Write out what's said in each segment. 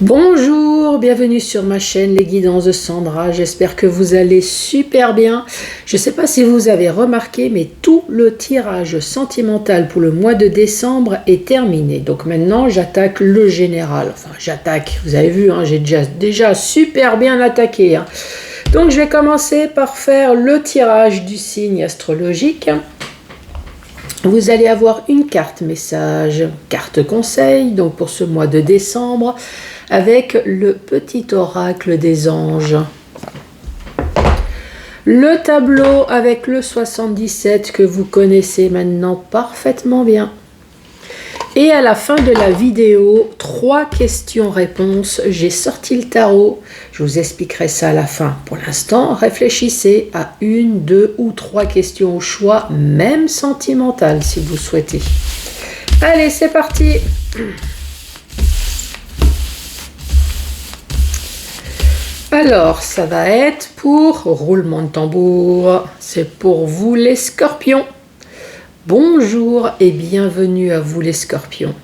Bonjour, bienvenue sur ma chaîne Les Guidances de Sandra, j'espère que vous allez super bien. Je ne sais pas si vous avez remarqué, mais tout le tirage sentimental pour le mois de décembre est terminé. Donc maintenant, j'attaque le général. Enfin, j'attaque, vous avez vu, hein, j'ai déjà super bien attaqué. Hein. Donc je vais commencer par faire le tirage du signe astrologique. Vous allez avoir une carte message, carte conseil, donc pour ce mois de décembre, avec le petit oracle des anges. Le tableau avec le 77 que vous connaissez maintenant parfaitement bien. Et à la fin de la vidéo, 3 questions-réponses. J'ai sorti le tarot. Je vous expliquerai ça à la fin. Pour l'instant, réfléchissez à 1, 2 ou 3 questions au choix, même sentimentales si vous souhaitez. Allez, c'est parti! Alors, ça va être pour roulement de tambour. C'est pour vous les scorpions. Bonjour et bienvenue à vous les scorpions.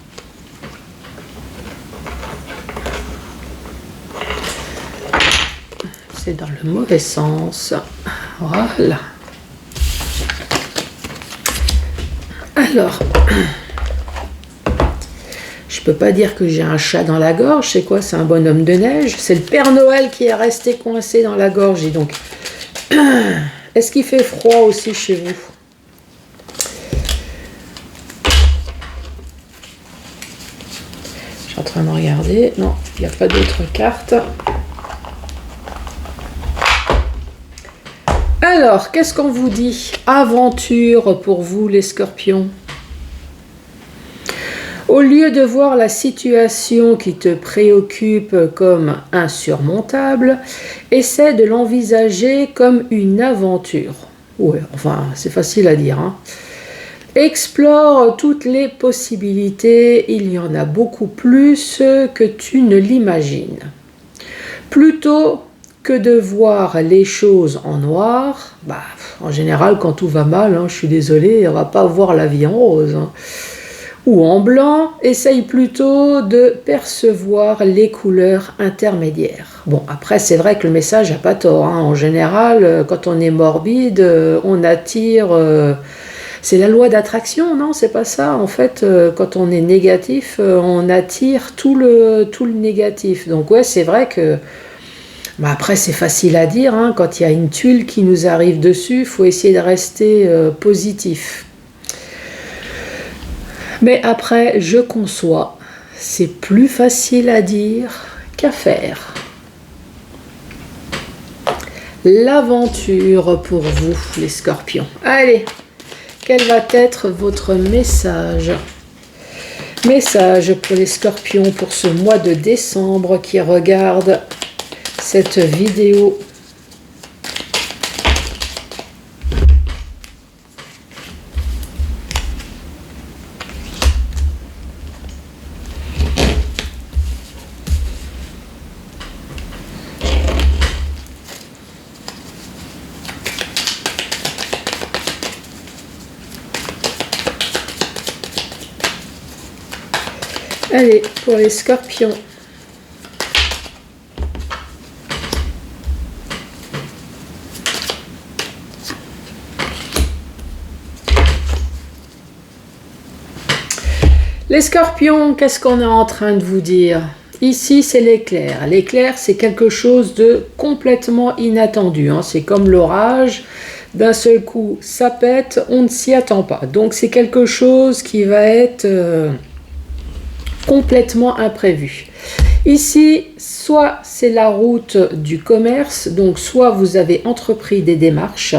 C'est dans le mauvais sens. Voilà. Alors, je peux pas dire que j'ai un chat dans la gorge. C'est quoi? C'est un bonhomme de neige. C'est le Père Noël qui est resté coincé dans la gorge. Et donc, est-ce qu'il fait froid aussi chez vous? Je suis en train de regarder. Non, il n'y a pas d'autres cartes. Alors, qu'est-ce qu'on vous dit? Aventure pour vous les scorpions. Au lieu de voir la situation qui te préoccupe comme insurmontable, essaie de l'envisager comme une aventure. Ouais, enfin, c'est facile à dire. Hein. Explore toutes les possibilités, il y en a beaucoup plus que tu ne l'imagines. Plutôt que de voir les choses en noir, en général, quand tout va mal, hein, je suis désolée, on va pas voir la vie en rose. Hein. Ou en blanc, essaye plutôt de percevoir les couleurs intermédiaires. Bon, après, c'est vrai que le message n'a pas tort. Hein. En général, quand on est morbide, on attire... c'est la loi d'attraction, non? C'est pas ça. En fait, quand on est négatif, on attire tout le négatif. Donc ouais, c'est vrai que... après, c'est facile à dire. Hein. Quand il y a une tuile qui nous arrive dessus, il faut essayer de rester positif. Mais après, je conçois, c'est plus facile à dire qu'à faire. L'aventure pour vous, les scorpions. Allez, quel va être votre message? Message pour les scorpions pour ce mois de décembre qui regarde cette vidéo. Allez, pour les scorpions. Les scorpions, qu'est-ce qu'on est en train de vous dire? Ici, c'est l'éclair. L'éclair, c'est quelque chose de complètement inattendu. Hein. C'est comme l'orage. D'un seul coup, ça pète, on ne s'y attend pas. Donc, c'est quelque chose qui va être... complètement imprévu. Ici, soit c'est la route du commerce, donc soit vous avez entrepris des démarches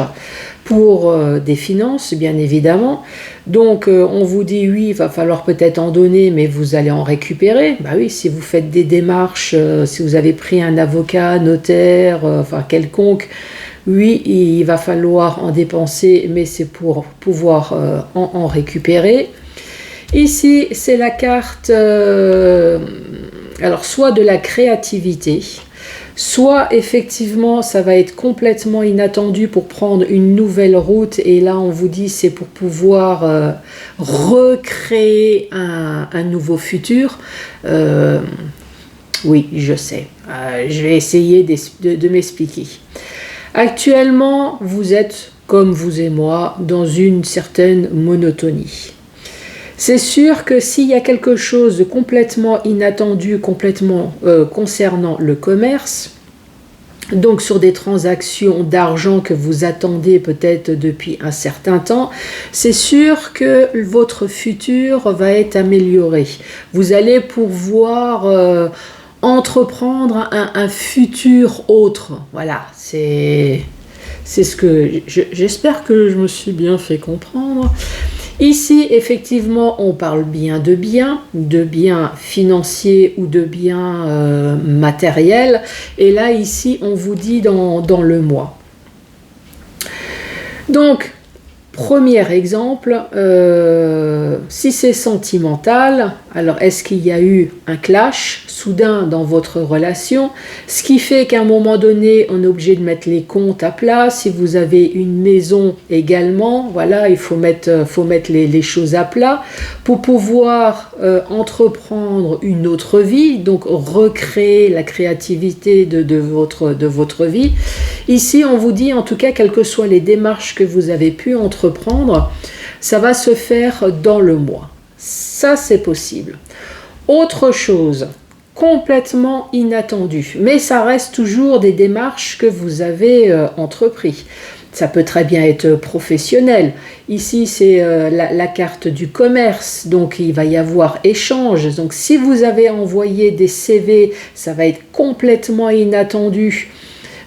pour des finances, bien évidemment. Donc, on vous dit oui, il va falloir peut-être en donner, mais vous allez en récupérer. Bah oui, si vous faites des démarches, si vous avez pris un avocat, notaire, enfin quelconque, oui, il va falloir en dépenser, mais c'est pour pouvoir en récupérer. Ici, c'est la carte, alors soit de la créativité, soit effectivement ça va être complètement inattendu pour prendre une nouvelle route, et là on vous dit c'est pour pouvoir recréer un nouveau futur. Oui, je sais. Je vais essayer de m'expliquer. Actuellement, vous êtes, comme vous et moi, dans une certaine monotonie. C'est sûr que s'il y a quelque chose de complètement inattendu, complètement concernant le commerce, donc sur des transactions d'argent que vous attendez peut-être depuis un certain temps, c'est sûr que votre futur va être amélioré. Vous allez pouvoir entreprendre un futur autre. Voilà, c'est ce que j'espère que je me suis bien fait comprendre. Ici, effectivement, on parle bien de biens financiers ou de biens matériels. Et là, ici, on vous dit dans le mois. Donc, premier exemple, si c'est sentimental, alors est-ce qu'il y a eu un clash soudain dans votre relation, ce qui fait qu'à un moment donné, on est obligé de mettre les comptes à plat. Si vous avez une maison également, voilà, il faut mettre les choses à plat pour pouvoir entreprendre une autre vie, donc recréer la créativité de votre vie. Ici, on vous dit, en tout cas, quelles que soient les démarches que vous avez pu entreprendre, ça va se faire dans le mois. Ça, c'est possible. Autre chose, complètement inattendu, mais ça reste toujours des démarches que vous avez entrepris. Ça peut très bien être professionnel. Ici, c'est la carte du commerce, donc il va y avoir échange. Donc si vous avez envoyé des CV, ça va être complètement inattendu.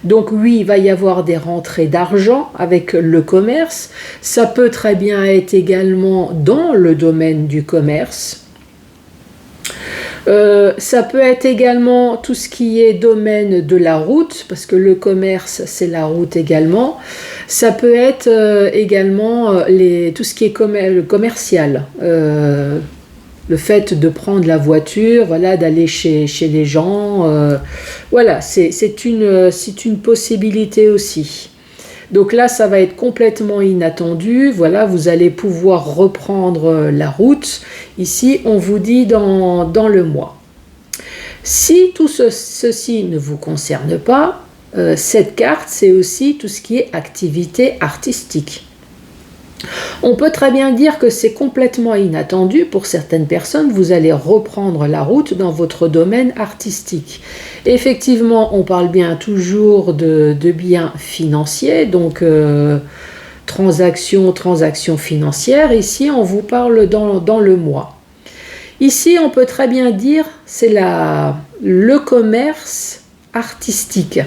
Donc oui, il va y avoir des rentrées d'argent avec le commerce. Ça peut très bien être également dans le domaine du commerce. Ça peut être également tout ce qui est domaine de la route, parce que le commerce, c'est la route également. Ça peut être également tout ce qui est commercial. Le fait de prendre la voiture, voilà, d'aller chez les gens, voilà, c'est une possibilité aussi. Donc là, ça va être complètement inattendu. Voilà, vous allez pouvoir reprendre la route. Ici, on vous dit dans le mois. Si tout ceci ne vous concerne pas, cette carte, c'est aussi tout ce qui est activité artistique. On peut très bien dire que c'est complètement inattendu pour certaines personnes, vous allez reprendre la route dans votre domaine artistique. Effectivement, on parle bien toujours de biens financiers, donc transactions financières. Ici, on vous parle dans le mois. Ici, on peut très bien dire c'est le commerce artistique.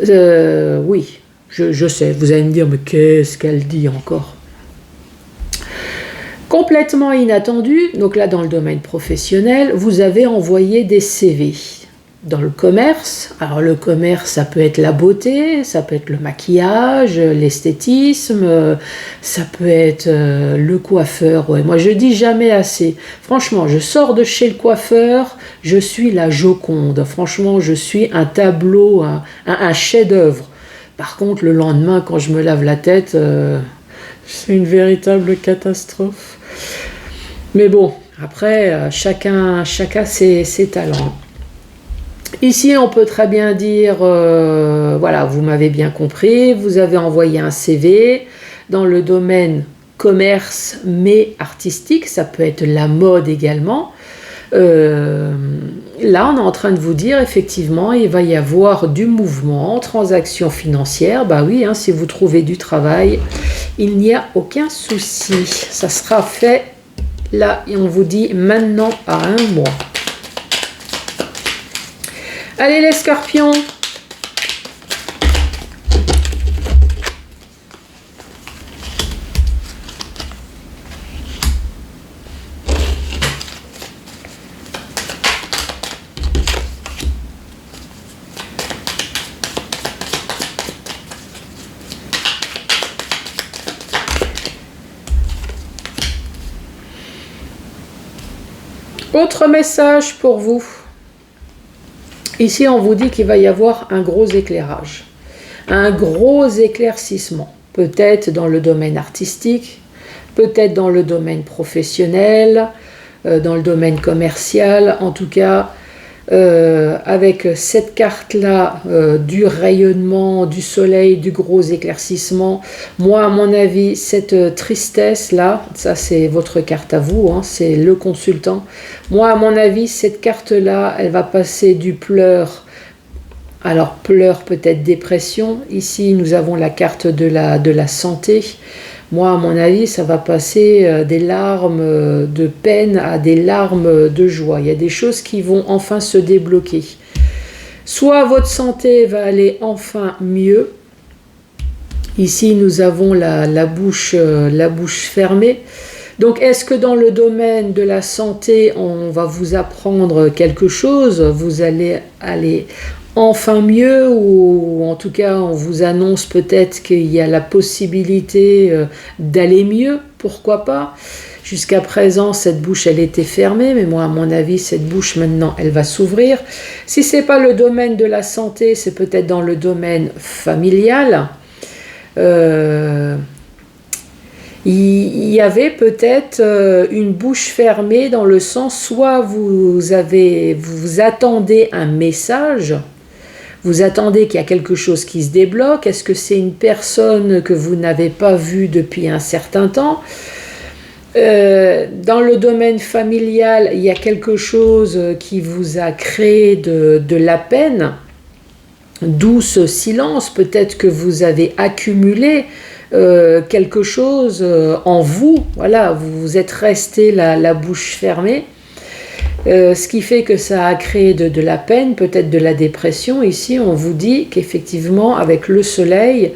Oui, je sais, vous allez me dire, mais qu'est-ce qu'elle dit encore ? Complètement inattendu, donc là dans le domaine professionnel, vous avez envoyé des CV. Dans le commerce, alors le commerce ça peut être la beauté, ça peut être le maquillage, l'esthétisme, ça peut être le coiffeur. Ouais, moi je dis jamais assez. Franchement, je sors de chez le coiffeur, je suis la Joconde. Franchement, je suis un tableau, un chef-d'œuvre. Par contre, le lendemain, quand je me lave la tête, c'est une véritable catastrophe. Mais bon, après, chacun ses talents. Ici, on peut très bien dire, voilà, vous m'avez bien compris, vous avez envoyé un CV dans le domaine commerce, mais artistique, ça peut être la mode également. Là, on est en train de vous dire, effectivement, il va y avoir du mouvement, transactions financières. Bah oui, hein, si vous trouvez du travail, il n'y a aucun souci. Ça sera fait là, et on vous dit maintenant à un mois. Allez les scorpions! Autre message pour vous. Ici, on vous dit qu'il va y avoir un gros éclairage, un gros éclaircissement, peut-être dans le domaine artistique, peut-être dans le domaine professionnel, dans le domaine commercial. En tout cas, avec cette carte-là du rayonnement, du soleil, du gros éclaircissement. Moi, à mon avis, cette tristesse-là, ça c'est votre carte à vous, hein, c'est le consultant. Moi, à mon avis, cette carte-là, elle va passer du pleur. Alors, pleurs, peut-être dépression. Ici, nous avons la carte de la santé. Moi, à mon avis, ça va passer des larmes de peine à des larmes de joie. Il y a des choses qui vont enfin se débloquer. Soit votre santé va aller enfin mieux. Ici, nous avons la bouche fermée. Donc, est-ce que dans le domaine de la santé, on va vous apprendre quelque chose? Vous allez aller enfin mieux, ou en tout cas on vous annonce peut-être qu'il y a la possibilité d'aller mieux, pourquoi pas. Jusqu'à présent cette bouche elle était fermée, mais moi à mon avis cette bouche maintenant elle va s'ouvrir. Si c'est pas le domaine de la santé, c'est peut-être dans le domaine familial. Il y avait peut-être une bouche fermée dans le sens soit vous attendez un message. Vous attendez qu'il y a quelque chose qui se débloque. Est-ce que c'est une personne que vous n'avez pas vue depuis un certain temps? Dans le domaine familial, il y a quelque chose qui vous a créé de la peine, d'où ce silence. Peut-être que vous avez accumulé quelque chose en vous. Voilà, vous êtes resté la bouche fermée. Ce qui fait que ça a créé de la peine, peut-être de la dépression. Ici, on vous dit qu'effectivement, avec le soleil,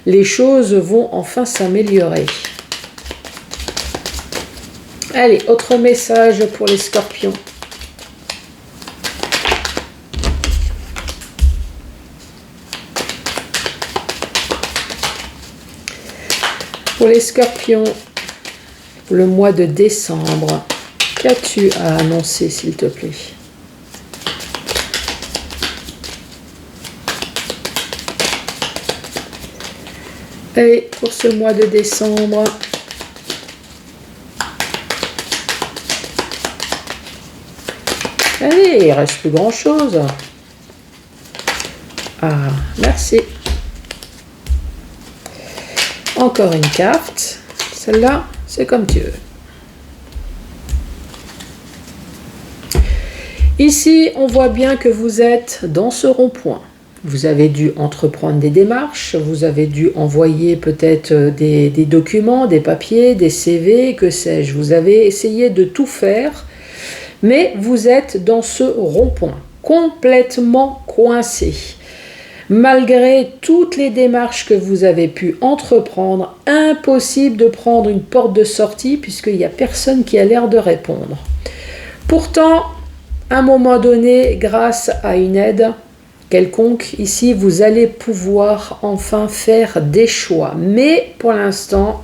les choses vont enfin s'améliorer. Allez, autre message pour les scorpions. Pour les scorpions, le mois de décembre. Qu'as-tu à annoncer, s'il te plaît? Et pour ce mois de décembre, allez, il ne reste plus grand-chose. Ah, merci. Encore une carte. Celle-là, c'est comme tu veux. Ici, on voit bien que vous êtes dans ce rond-point. Vous avez dû entreprendre des démarches, vous avez dû envoyer peut-être des documents, des papiers, des CV, que sais-je. Vous avez essayé de tout faire, mais vous êtes dans ce rond-point, complètement coincé. Malgré toutes les démarches que vous avez pu entreprendre, impossible de prendre une porte de sortie puisqu'il n'y a personne qui a l'air de répondre. Pourtant, à un moment donné, grâce à une aide quelconque, ici, vous allez pouvoir enfin faire des choix. Mais pour l'instant,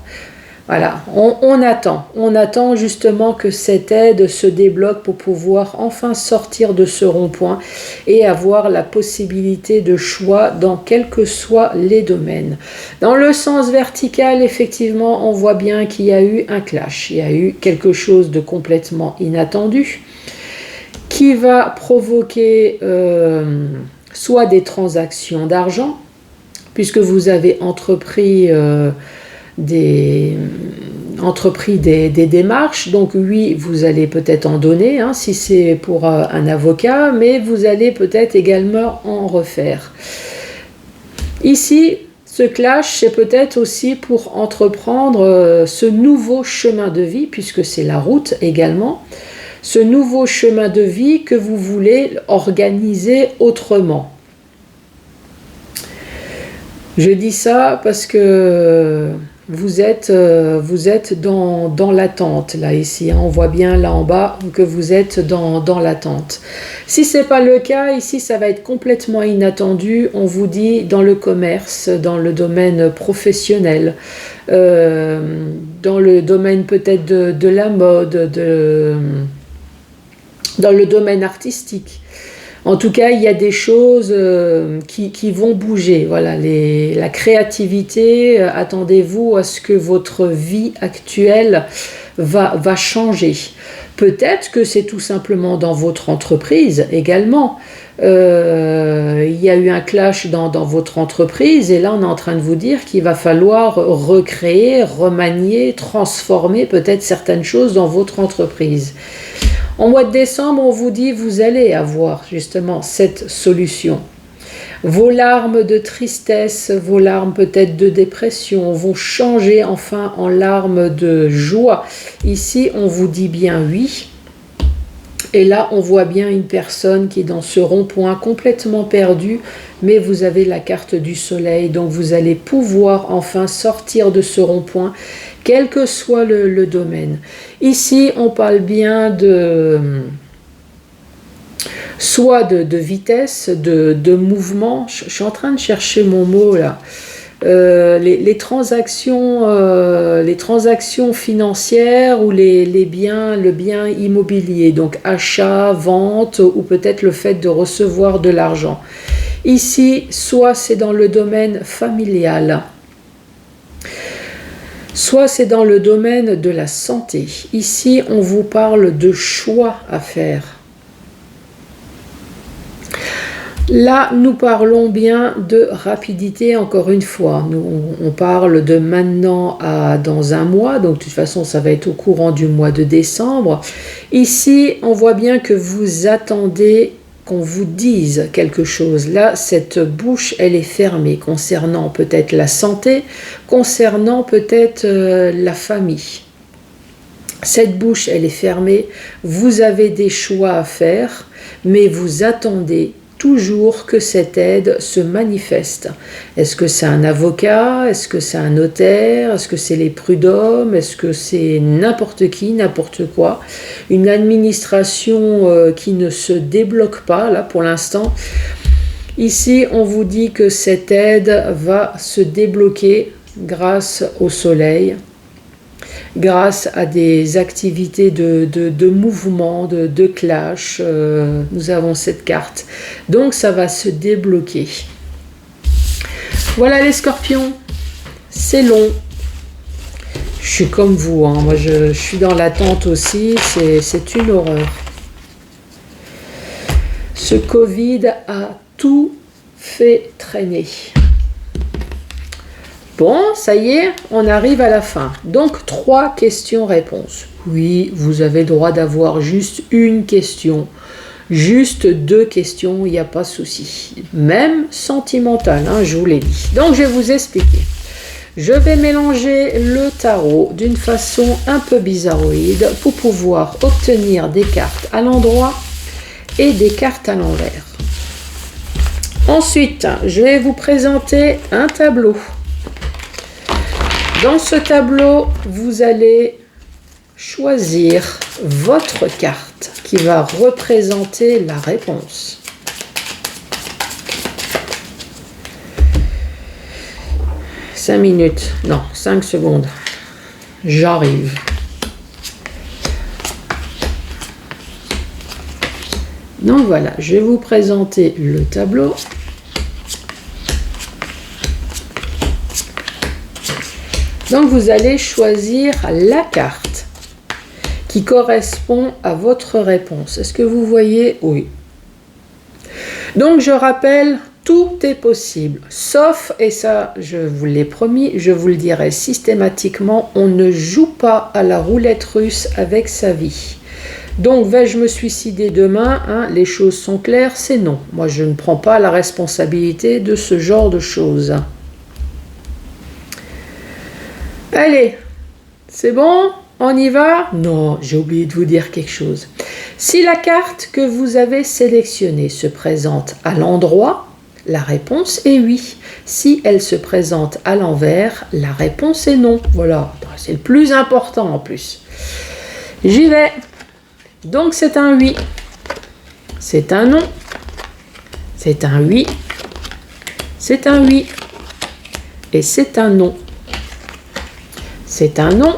voilà, on attend justement que cette aide se débloque pour pouvoir enfin sortir de ce rond-point et avoir la possibilité de choix dans quels que soient les domaines. Dans le sens vertical, effectivement, on voit bien qu'il y a eu un clash, il y a eu quelque chose de complètement inattendu qui va provoquer soit des transactions d'argent, puisque vous avez entrepris des démarches. Donc oui, vous allez peut-être en donner, hein, si c'est pour un avocat, mais vous allez peut-être également en refaire. Ici, ce clash, c'est peut-être aussi pour entreprendre ce nouveau chemin de vie, puisque c'est la route également, ce nouveau chemin de vie que vous voulez organiser autrement. Je dis ça parce que vous êtes dans l'attente, là, ici. On voit bien, là en bas, que vous êtes dans l'attente. Si ce n'est pas le cas, ici, ça va être complètement inattendu. On vous dit dans le commerce, dans le domaine professionnel, dans le domaine peut-être de la mode, dans le domaine artistique. En tout cas, il y a des choses qui vont bouger. Voilà, la créativité, attendez-vous à ce que votre vie actuelle va changer. Peut-être que c'est tout simplement dans votre entreprise également. Il y a eu un clash dans votre entreprise et là on est en train de vous dire qu'il va falloir recréer, remanier, transformer peut-être certaines choses dans votre entreprise. En mois de décembre, on vous dit vous allez avoir justement cette solution. Vos larmes de tristesse, vos larmes peut-être de dépression vont changer enfin en larmes de joie. Ici, on vous dit bien oui. Et là, on voit bien une personne qui est dans ce rond-point complètement perdu, mais vous avez la carte du soleil, donc vous allez pouvoir enfin sortir de ce rond-point, quel que soit le domaine. Ici, on parle bien de soit de vitesse, de mouvement. Je suis en train de chercher mon mot là. Les transactions financières ou le bien immobilier, donc achat, vente ou peut-être le fait de recevoir de l'argent. Ici, soit c'est dans le domaine familial, soit c'est dans le domaine de la santé. Ici, on vous parle de choix à faire. Là, nous parlons bien de rapidité, encore une fois. On parle de maintenant à dans un mois, donc de toute façon, ça va être au courant du mois de décembre. Ici, on voit bien que vous attendez qu'on vous dise quelque chose. Là, cette bouche, elle est fermée concernant peut-être la santé, concernant peut-être la famille. Cette bouche, elle est fermée. Vous avez des choix à faire, mais vous attendez toujours que cette aide se manifeste. Est-ce que c'est un avocat? Est-ce que c'est un notaire? Est-ce que c'est les prud'hommes? Est-ce que c'est n'importe qui, n'importe quoi? Une administration qui ne se débloque pas, là, pour l'instant. Ici, on vous dit que cette aide va se débloquer grâce au soleil, grâce à des activités de mouvement, de clash. Nous avons cette carte. Donc, ça va se débloquer. Voilà les scorpions. C'est long. Je suis comme vous. Hein. Moi, je suis dans l'attente aussi. C'est une horreur. Ce Covid a tout fait traîner. Bon, ça y est, on arrive à la fin. Donc, 3 questions-réponses. Oui, vous avez le droit d'avoir juste une question. Juste 2 questions, il n'y a pas de souci. Même sentimentale, hein, je vous l'ai dit. Donc, je vais vous expliquer. Je vais mélanger le tarot d'une façon un peu bizarroïde pour pouvoir obtenir des cartes à l'endroit et des cartes à l'envers. Ensuite, je vais vous présenter un tableau. Dans ce tableau, vous allez choisir votre carte qui va représenter la réponse. « 5 minutes, non, 5 secondes. J'arrive. » Donc voilà, je vais vous présenter le tableau. Donc vous allez choisir la carte qui correspond à votre réponse. Est-ce que vous voyez? Oui. Donc je rappelle, tout est possible, sauf, et ça je vous l'ai promis, je vous le dirai systématiquement, on ne joue pas à la roulette russe avec sa vie. Donc vais-je me suicider demain, hein, les choses sont claires, c'est non. Moi je ne prends pas la responsabilité de ce genre de choses. Allez, c'est bon? On y va? Non, j'ai oublié de vous dire quelque chose. Si la carte que vous avez sélectionnée se présente à l'endroit, la réponse est oui. Si elle se présente à l'envers, la réponse est non. Voilà, c'est le plus important en plus. J'y vais. Donc c'est un oui. C'est un non. C'est un oui. C'est un oui. Et c'est un non. C'est un non.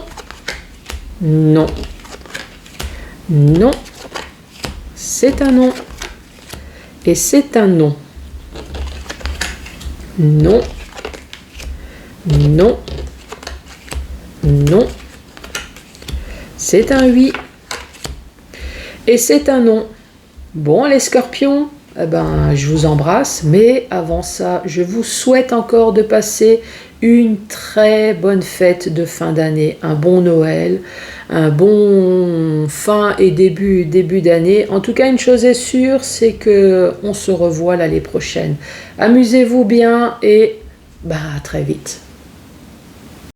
Non. Non. C'est un non. Et c'est un non. Non. Non. Non. C'est un oui. Et c'est un non. Bon, les scorpions, eh ben, je vous embrasse, mais avant ça, je vous souhaite encore de passer une très bonne fête de fin d'année, un bon Noël, un bon fin et début d'année. En tout cas, une chose est sûre, c'est que on se revoit l'année prochaine. Amusez-vous bien et à très vite.